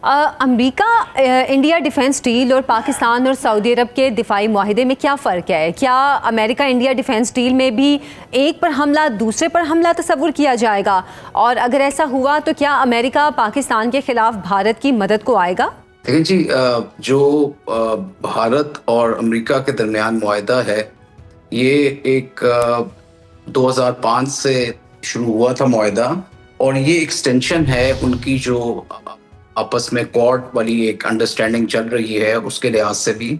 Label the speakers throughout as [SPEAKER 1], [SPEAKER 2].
[SPEAKER 1] America India defence deal और पाकिस्तान और Saudi अरब के दिफाई मुआहिदे में क्या फ़र्क है? क्या अमेरिका इंडिया डिफेंस डील में भी एक पर हमला दूसरे पर हमला तस्वुर किया जाएगा? और अगर ऐसा हुआ तो क्या अमेरिका पाकिस्तान के खिलाफ भारत की मदद को आएगा?
[SPEAKER 2] देखिए जी, जो भारत और अमेरिका के दरमियान मुआहिदा है, ये एक 2005 से शुरू हुआ था मुआहिदा, और ये एक्सटेंशन है उनकी जो आपस में क्वाड वाली एक अंडरस्टैंडिंग चल रही है उसके लिहाज से भी।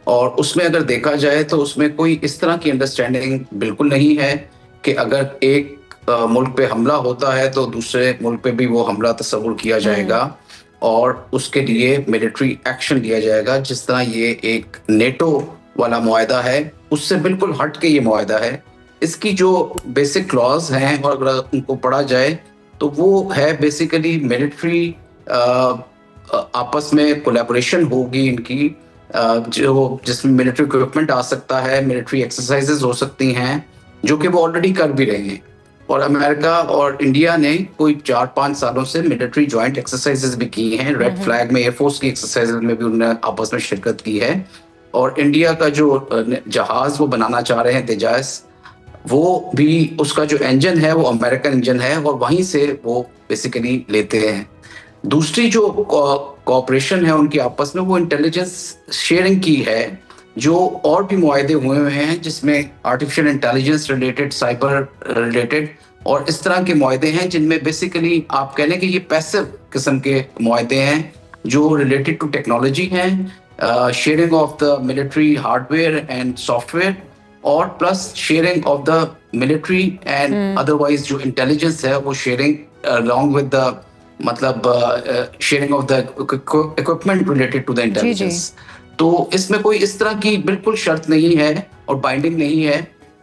[SPEAKER 2] और उसमें अगर देखा जाए तो उसमें कोई इस तरह की अंडरस्टैंडिंग बिल्कुल नहीं है कि अगर एक मुल्क पे हमला होता है तो दूसरे मुल्क पे भी वो हमला तस्वुर किया जाएगा और उसके लिए मिलिट्री एक्शन लिया जाएगा, जिस तरह ये एक नेटो वाला मुआहिदा है उससे बिल्कुल हट के ये मुआहिदा है। इसकी जो बेसिक क्लॉज हैं और अगर उनको पढ़ा जाए तो वो है बेसिकली मिलिट्री आपस में कोलैबोरेशन होगी इनकी, जो जिसमें मिलिट्री इक्विपमेंट आ सकता है, मिलिट्री एक्सरसाइजेज हो सकती हैं, जो कि वो ऑलरेडी कर भी रहे हैं। और अमेरिका और इंडिया ने कोई 4-5 सालों से मिलिट्री जॉइंट एक्सरसाइजेज भी की हैं। रेड फ्लैग में एयरफोर्स की एक्सरसाइजेज में भी उन्होंने आपस में शिरकत की है। और इंडिया का जो जहाज वो बनाना चाह रहे हैं तेजास, वो भी उसका जो इंजन है वो अमेरिकन इंजन है और वहीं से वो बेसिकली लेते हैं। दूसरी जो कोऑपरेशन है उनकी आपस में, वो इंटेलिजेंस शेयरिंग की है, जो और भी मुआहिदे हुए हैं जिसमें artificial intelligence related, cyber related और इस तरह के मुआहिदे हैं जिनमें बेसिकली आप कह लें कि ये पैसिव किस्म के मुआहिदे हैं जो रिलेटेड टू टेक्नोलॉजी हैं, sharing of the military hardware and software और plus sharing of the military and otherwise जो इंटेलिजेंस है वो शेयरिंग अलॉन्ग विद द मतलब sharing of the equipment related to the intelligence. तो इसमें कोई इस तरह की बिल्कुल शर्त नहीं है और बाइंडिंग नहीं है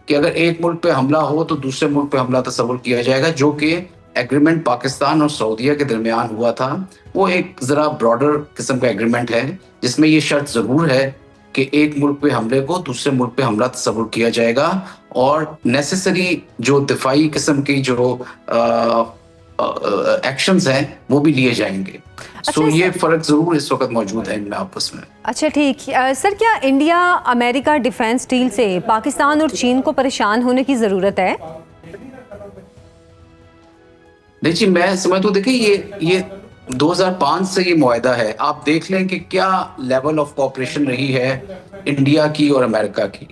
[SPEAKER 2] कि अगर एक मुल्क पे हमला हो तो दूसरे मुल्क पे हमला तस्वुर किया जाएगा, जो कि एग्रीमेंट पाकिस्तान और सऊदीया के दरमियान हुआ था। वो एक जरा ब्रॉडर किस्म का एग्रीमेंट है जिसमें ये शर्त जरूर है कि एक मुल्क पे हमले को दूसरे मुल्क पे हमला तस्वुर किया जाएगा और नेसेसरी जो दिफाई किस्म की जो एक्शंस हैं वो भी लिए जाएंगे।
[SPEAKER 1] अच्छा,
[SPEAKER 2] ये फर्क जरूर इस वक्त मौजूद है इनमें आपस में।
[SPEAKER 1] अच्छा ठीक। सर, क्या इंडिया अमेरिका डिफेंस डील से पाकिस्तान और चीन को परेशान होने की जरूरत है?
[SPEAKER 2] देखिए, मैं समझता हूँ, देखिए ये 2005 से ये मुआहिदा है। आप देख लें कि क्या लेवल ऑफ कोऑपरेशन रही है इंडिया की और अमेरिका की।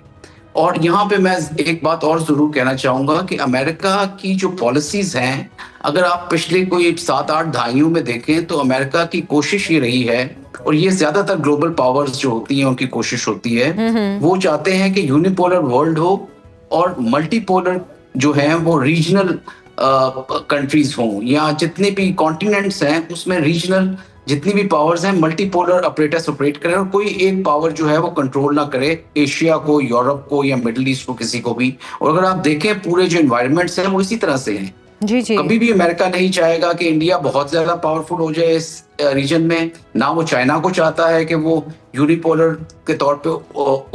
[SPEAKER 2] और यहाँ पे मैं एक बात और जरूर कहना चाहूंगा कि अमेरिका की जो पॉलिसीज हैं, अगर आप पिछले कोई 7-8 दहाइयों में देखें तो अमेरिका की कोशिश ये रही है, और ये ज्यादातर ग्लोबल पावर्स जो होती हैं उनकी कोशिश होती है, वो चाहते हैं कि यूनिपोलर वर्ल्ड हो और मल्टीपोलर जो है वो रीजनल कंट्रीज हों, या जितने भी कॉन्टिनेंट्स हैं उसमें रीजनल जितनी भी पावर्स हैं मल्टीपोलर ऑपरेटर्स ऑपरेट करें और कोई एक पावर जो है वो कंट्रोल ना करे एशिया को, यूरोप को या मिडिल ईस्ट को, किसी को भी। और अगर आप देखें पूरे जो एनवायरनमेंट्स हैं वो इसी तरह से हैं।
[SPEAKER 1] जी जी।
[SPEAKER 2] कभी भी अमेरिका नहीं चाहेगा कि इंडिया बहुत ज्यादा पावरफुल हो जाए इस रीजन में, ना वो चाइना को चाहता है कि वो यूनिपोलर के तौर पे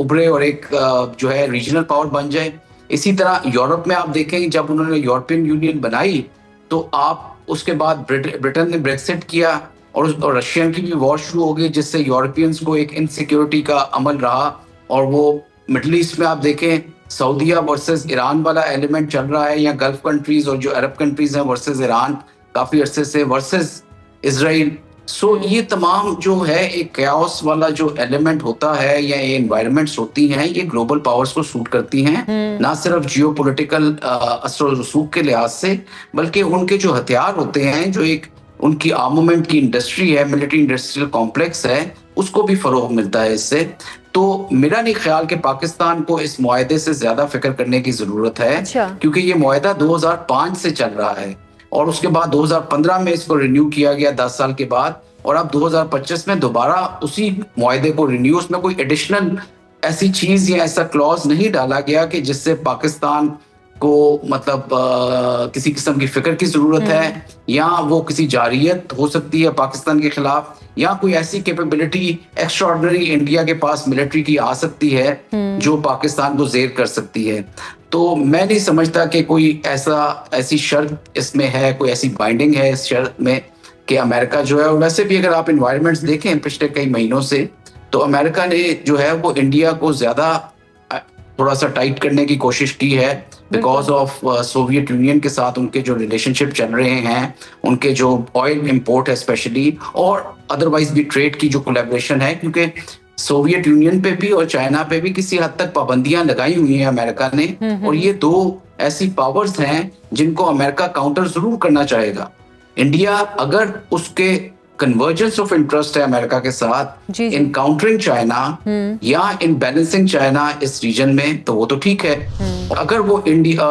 [SPEAKER 2] उभरे और एक जो है रीजनल पावर बन जाए। इसी तरह यूरोप में आप देखें, जब उन्होंने यूरोपियन यूनियन बनाई तो आप उसके बाद ब्रिटेन ने ब्रेक्सिट किया और रशियन की भी वॉर शुरू हो गई, जिससे यूरोपियंस को एक इनसिक्योरिटी का अमल रहा। और वो मिडिल ईस्ट में आप देखें सऊदीया वर्सेस ईरान वाला एलिमेंट चल रहा है, या गल्फ कंट्रीज और जो अरब कंट्रीज हैं वर्सेस ईरान काफी अरसे से, वर्सेस इजराइल। सो ये तमाम जो है एक कैओस वाला जो एलिमेंट होता है या ये एनवायरनमेंट्स होती हैं, ये ग्लोबल पावर्स को सूट करती हैं, ना सिर्फ जियोपॉलिटिकल असर और रसूख के लिहाज से, बल्कि उनके जो हथियार होते हैं, जो एक उनकी आर्मामेंट की इंडस्ट्री है, मिलिट्री इंडस्ट्रियल कॉम्प्लेक्स है, उसको भी फरोग मिलता है इससे। तो मेरा नहीं ख्याल कि पाकिस्तान को इस मुआहिदे से ज्यादा फिक्र करने की जरूरत है।
[SPEAKER 1] अच्छा।
[SPEAKER 2] क्योंकि ये मुआहिदा 2005 से चल रहा है और उसके बाद 2015 में इसको रिन्यू किया गया 10 साल के बाद, और अब 2025 में दोबारा उसी मुआहिदे को रिन्यू, उसमें कोई एडिशनल ऐसी चीज या ऐसा क्लॉज नहीं डाला गया कि जिससे पाकिस्तान को मतलब किसी किस्म की फिक्र की जरूरत है, या वो किसी जारियत हो सकती है पाकिस्तान के खिलाफ, या कोई ऐसी कैपेबिलिटी एक्स्ट्राऑर्डिनरी इंडिया के पास मिलिट्री की आ सकती है जो पाकिस्तान को जेर कर सकती है। तो मैं नहीं समझता कि कोई ऐसी शर्त इसमें है, कोई ऐसी बाइंडिंग है इस शर्त में कि अमेरिका जो है, और वैसे भी अगर आप इन्वायरमेंट्स देखें पिछले कई महीनों से, तो अमेरिका ने जो है वो इंडिया को ज़्यादा थोड़ा सा टाइट करने की कोशिश की है, बिकॉज ऑफ सोवियत यूनियन के साथ उनके जो रिलेशनशिप चल रहे हैं, उनके जो ऑयल इंपोर्ट है स्पेशली, और अदरवाइज भी ट्रेड की जो कोलैबोरेशन है, क्योंकि सोवियत यूनियन पे भी और चाइना पे भी किसी हद तक पाबंदियां लगाई हुई हैं अमेरिका ने, और ये दो ऐसी पावर्स हैं जिनको अमेरिका काउंटर जरूर करना चाहेगा। इंडिया अगर उसके कन्वर्जेंस ऑफ इंटरेस्ट है अमेरिका के साथ इन काउंटरिंग चाइना या इन बैलेंसिंग चाइना इस रीजन में, तो वो तो ठीक है। अगर वो इंडिया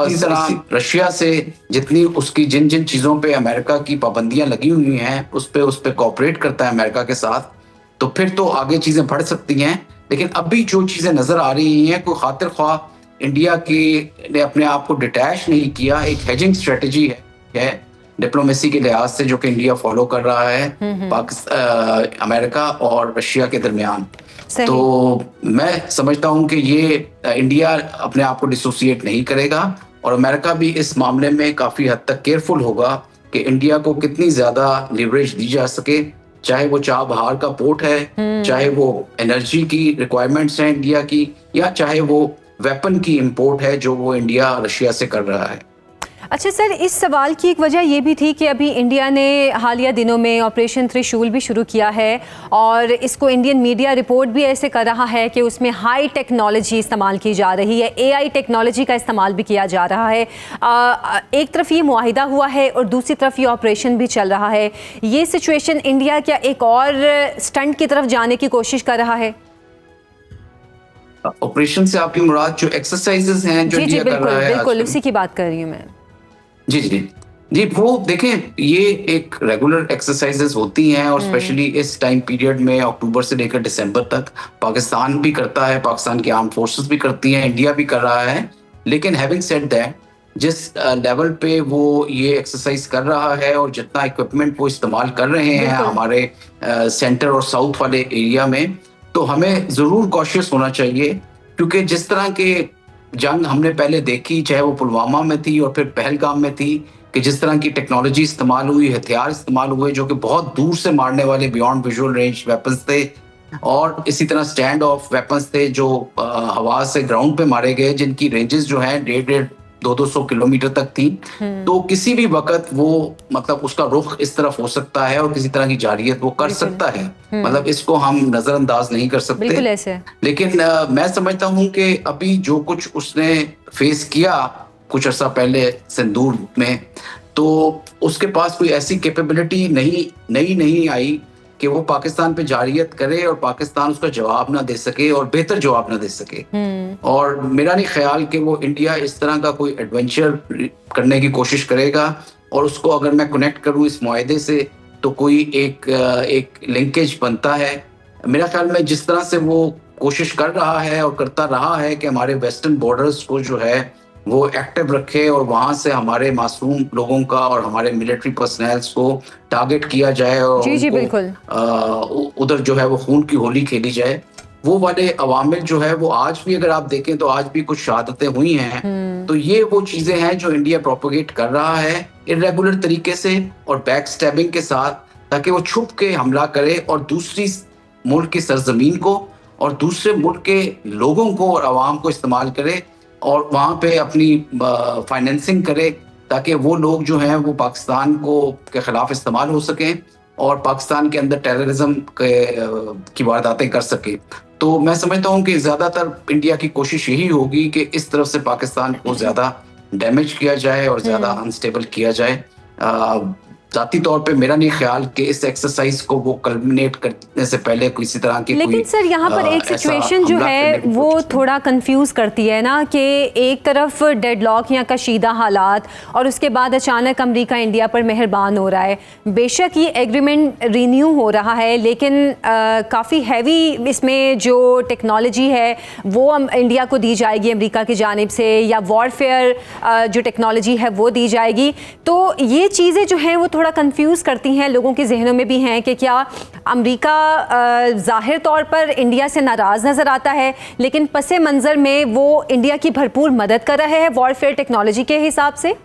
[SPEAKER 2] रशिया से जितनी उसकी जिन जिन चीजों पे अमेरिका की पाबंदियां लगी हुई हैं उस पे कोऑपरेट करता है अमेरिका के साथ, तो फिर तो आगे चीजें बढ़ सकती हैं। लेकिन अभी जो चीजें नजर आ रही हैं, कोई खातिर ख्वाह इंडिया ने अपने आप को डिटैच नहीं किया, एक हेजिंग स्ट्रेटजी है डिप्लोमेसी के लिहाज से जो कि इंडिया फॉलो कर रहा है अमेरिका और रशिया के दरमियान। तो मैं समझता हूं कि ये इंडिया अपने आप को डिसोसिएट नहीं करेगा, और अमेरिका भी इस मामले में काफी हद तक केयरफुल होगा कि इंडिया को कितनी ज्यादा लिवरेज दी जा सके, चाहे वो चाबहार का पोर्ट है, चाहे वो एनर्जी की रिक्वायरमेंट्स हैं इंडिया की, या चाहे वो वेपन की इंपोर्ट है जो वो इंडिया रशिया से कर रहा है।
[SPEAKER 1] अच्छा सर, इस सवाल की एक वजह ये भी थी कि अभी इंडिया ने हालिया दिनों में ऑपरेशन त्रिशूल भी शुरू किया है, और इसको इंडियन मीडिया रिपोर्ट भी ऐसे कर रहा है कि उसमें हाई टेक्नोलॉजी इस्तेमाल की जा रही है, AI टेक्नोलॉजी का इस्तेमाल भी किया जा रहा है। एक तरफ ये मुआहिदा हुआ है और दूसरी तरफ ये ऑपरेशन भी चल रहा है। ये सिचुएशन इंडिया क्या एक और स्टंट की तरफ जाने की कोशिश कर रहा है?
[SPEAKER 2] ऑपरेशन से आपकी मुराद जो एक्सरसाइजेस हैं जो इंडिया कर रहा है?
[SPEAKER 1] बिल्कुल उसी की बात कर रही हूँ मैं।
[SPEAKER 2] जी, वो देखें, ये एक रेगुलर एक्सरसाइजेस होती हैं, और स्पेशली इस टाइम पीरियड में अक्टूबर से लेकर दिसंबर तक पाकिस्तान भी करता है, पाकिस्तान की आर्म फोर्सेस भी करती हैं, इंडिया भी कर रहा है। लेकिन हैविंग सेड दैट, जिस लेवल पे वो ये एक्सरसाइज कर रहा है और जितना इक्विपमेंट वो इस्तेमाल कर रहे हैं हमारे सेंटर और साउथ वाले एरिया में, तो हमें जरूर कॉशियस होना चाहिए, क्योंकि जिस तरह के जंग हमने पहले देखी, चाहे वो पुलवामा में थी और फिर पहलगाम में थी, कि जिस तरह की टेक्नोलॉजी इस्तेमाल हुई, हथियार इस्तेमाल हुए जो कि बहुत दूर से मारने वाले बियॉन्ड विजुअल रेंज वेपन्स थे, और इसी तरह स्टैंड ऑफ वेपन्स थे जो हवा से ग्राउंड पे मारे गए, जिनकी रेंजेस जो हैं 150-200 किलोमीटर तक थी। तो किसी भी वक्त वो मतलब उसका रुख इस तरफ हो सकता है और किसी तरह की जारियत वो कर सकता है, मतलब इसको हम नजरअंदाज नहीं कर सकते। लेकिन मैं समझता हूँ कि अभी जो कुछ उसने फेस किया कुछ अर्सा पहले सिंदूर में, तो उसके पास कोई ऐसी कैपेबिलिटी नहीं आई कि वो पाकिस्तान पे जारियत करे और पाकिस्तान उसका जवाब ना दे सके और बेहतर जवाब ना दे सके। और मेरा नहीं ख्याल कि वो इंडिया इस तरह का कोई एडवेंचर करने की कोशिश करेगा, और उसको अगर मैं कनेक्ट करूं इस मुआहदे से, तो कोई एक लिंकेज बनता है। मेरा ख्याल में जिस तरह से वो कोशिश कर रहा है और करता रहा है कि हमारे वेस्टर्न बॉर्डर्स को जो है वो एक्टिव रखे और वहां से हमारे मासूम लोगों का और हमारे मिलिट्री पर्सनल्स को टारगेट किया जाए और उधर जो है वो खून की होली खेली जाए, वो वाले अवामिल जो है वो आज भी अगर आप देखें तो आज भी कुछ शहादतें हुई हैं। तो ये वो चीजें हैं जो इंडिया प्रोपोगेट कर रहा है इरेगुलर तरीके से और बैक स्टैबिंग के साथ, ताकि वो छुप के हमला करे और दूसरी मुल्क की सरजमीन को और दूसरे मुल्क के लोगों को और अवाम को इस्तेमाल करे और वहाँ पे अपनी फाइनेंसिंग करे, ताकि वो लोग जो हैं वो पाकिस्तान के खिलाफ इस्तेमाल हो सकें और पाकिस्तान के अंदर टेररिज्म की वारदातें कर सके। तो मैं समझता हूँ कि ज़्यादातर इंडिया की कोशिश यही होगी कि इस तरफ से पाकिस्तान को ज़्यादा डैमेज किया जाए और ज़्यादा अनस्टेबल किया जाए। ज़ाती तौर पे मेरा नहीं ख्याल कि इस एक्सरसाइज को वो कल्मिनेट करने से पहले किसी तरह की
[SPEAKER 1] लेकिन सर यहाँ पर एक सिचुएशन जो है वो थोड़ा कंफ्यूज करती है ना, कि एक तरफ डेडलॉक या कशीदा हालात और उसके बाद अचानक अमेरिका इंडिया पर मेहरबान हो रहा है। बेशक ये एग्रीमेंट रीन्यू हो रहा है, लेकिन काफ़ी हैवी इसमें जो टेक्नोलॉजी है वो इंडिया को दी जाएगी अमेरिका की जानिब से, या वॉरफेयर जो टेक्नोलॉजी है वो दी जाएगी। तो ये चीज़ें जो हैं वो थोड़ा कंफ्यूज करती हैं, लोगों के जहनों में भी हैं कि क्या अमेरिका जाहिर तौर पर इंडिया से नाराज़ नज़र आता है, लेकिन पसे मंज़र में वो इंडिया की भरपूर मदद कर रहा है वॉरफेयर टेक्नोलॉजी के हिसाब से।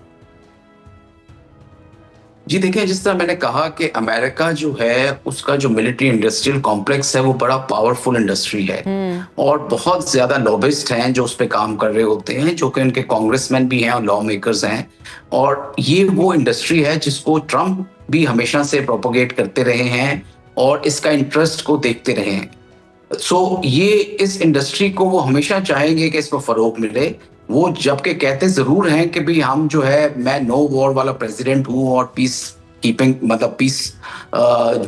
[SPEAKER 2] जी देखिए, जिस तरह मैंने कहा कि अमेरिका जो है उसका जो मिलिट्री इंडस्ट्रियल कॉम्प्लेक्स है वो बड़ा पावरफुल इंडस्ट्री है और बहुत ज़्यादा लॉबिस्ट हैं जो उस पे काम कर रहे होते हैं, जो कि उनके कांग्रेसमैन भी हैं और लॉ मेकर्स हैं। और ये वो इंडस्ट्री है जिसको ट्रम्प भी हमेशा से प्रोपोगेट करते रहे हैं और इसका इंटरेस्ट को देखते रहे हैं। ये इस इंडस्ट्री को वो हमेशा चाहेंगे कि इसको फरोग मिले। वो जबकि कहते जरूर हैं कि भाई हम जो है, मैं नो वॉर वाला प्रेसिडेंट हूँ और पीस कीपिंग मतलब peace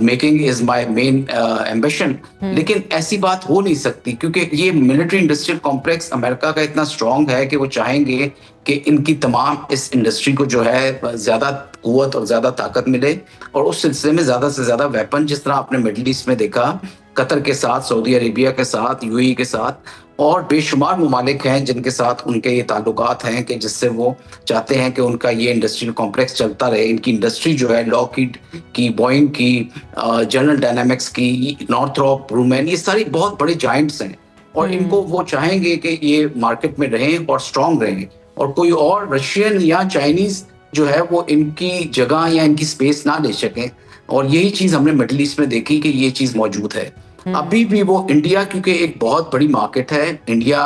[SPEAKER 2] making is my main ambition, लेकिन ऐसी बात हो नहीं सकती क्योंकि ये मिलिट्री इंडस्ट्रियल कॉम्प्लेक्स अमेरिका का इतना स्ट्रांग है कि वो चाहेंगे कि इनकी तमाम इस इंडस्ट्री को जो है ज्यादा कुव्वत और ज्यादा ताकत मिले और उस सिलसिले में ज्यादा से ज्यादा वेपन, जिस तरह आपने मिडिल ईस्ट में देखा, कतर के साथ, सऊदी अरेबिया के साथ, यूएई के साथ और बेशुमार ममालिक हैं जिनके साथ उनके ये ताल्लुकात हैं कि जिससे वो चाहते हैं कि उनका ये इंडस्ट्रियल कॉम्प्लेक्स चलता रहे। इनकी इंडस्ट्री जो है लॉकहीड की, बोइंग की, जनरल डायनामिक्स की, नॉर्थरॉप ग्रूमैन, ये सारी बहुत बड़े जाइंट्स हैं और इनको वो चाहेंगे कि ये मार्केट में रहें और स्ट्रांग रहें और कोई और रशियन या चाइनीज जो है वो इनकी जगह या इनकी स्पेस ना ले सकें। और यही चीज हमने मिडिल ईस्ट में देखी कि ये चीज मौजूद है। अभी भी वो इंडिया, क्योंकि एक बहुत बड़ी मार्केट है, India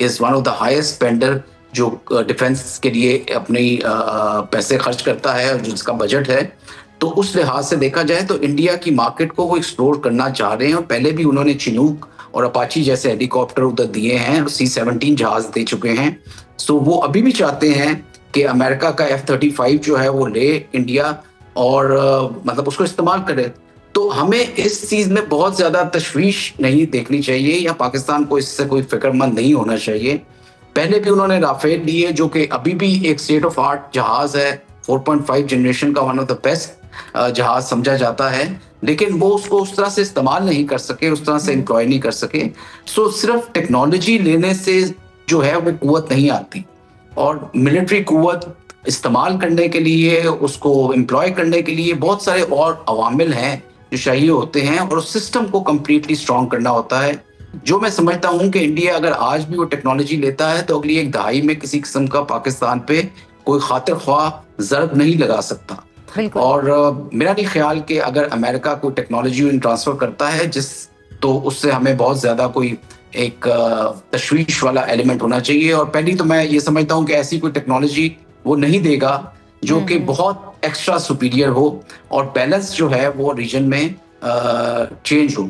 [SPEAKER 2] is one of the highest spender जो डिफेंस के लिए अपनी पैसे खर्च करता है और जिसका बजट है, तो उस लिहाज से देखा जाए तो इंडिया की मार्केट को वो एक्सप्लोर करना चाह रहे हैं। और पहले भी उन्होंने चिनूक और अपाची जैसे हेलीकॉप्टर उधर दिए हैं और C-17 जहाज दे चुके हैं। वो अभी भी चाहते हैं कि अमेरिका का F-35 जो है वो ले इंडिया और मतलब उसको इस्तेमाल करे। तो हमें इस चीज में बहुत ज्यादा तशवीश नहीं देखनी चाहिए या पाकिस्तान को इससे कोई फिक्रमंद नहीं होना चाहिए। पहले भी उन्होंने राफेल लिए जो कि अभी भी एक स्टेट ऑफ आर्ट जहाज है, 4.5 जनरेशन का वन ऑफ द बेस्ट जहाज समझा जाता है, लेकिन वो उसको उस तरह से इस्तेमाल नहीं कर सके, उस तरह से एम्प्लॉय नहीं कर सके। सिर्फ टेक्नोलॉजी लेने से जो है वो कुव्वत नहीं आती और मिलिट्री कुव्वत इस्तेमाल करने के लिए, उसको एम्प्लॉय करने के लिए बहुत सारे और अवामिल हैं जो चाहिए होते हैं और उस सिस्टम को कंप्लीटली स्ट्रॉन्ग करना होता है। जो मैं समझता हूं कि इंडिया अगर आज भी वो टेक्नोलॉजी लेता है तो अगली एक दहाई में किसी किस्म का पाकिस्तान पे कोई खातिर ख्वाह ज़र्ब नहीं लगा सकता। और मेरा नहीं ख्याल कि अगर अमेरिका कोई टेक्नोलॉजी ट्रांसफर करता है तो उससे हमें बहुत ज्यादा कोई एक तशवीश वाला एलिमेंट होना चाहिए। और पहली तो मैं ये समझता हूँ कि ऐसी कोई टेक्नोलॉजी वो नहीं देगा जो कि बहुत एक्स्ट्रा सुपीरियर हो और बैलेंस जो है वो रीजन में चेंज हो।